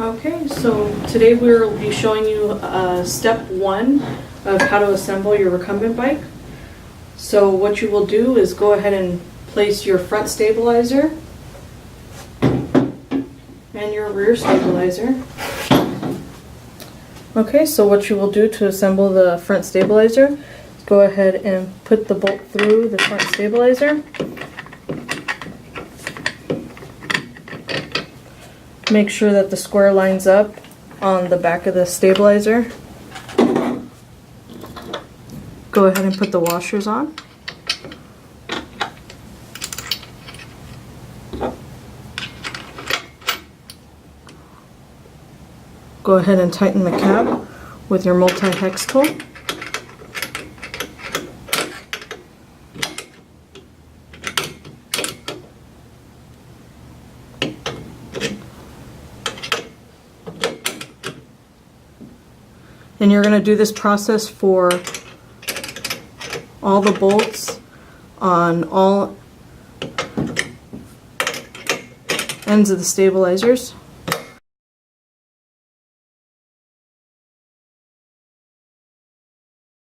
Okay, so today we'll be showing you step one of how to assemble your recumbent bike. So what you will do is go ahead and place your front stabilizer and your rear stabilizer. Okay, so what you will do to assemble the front stabilizer is go ahead and put the bolt through the front stabilizer. Make sure that the square lines up on the back of the stabilizer. Go ahead and put the washers on. Go ahead and tighten the cap with your multi-hex tool. And you're going to do this process for all the bolts on all ends of the stabilizers.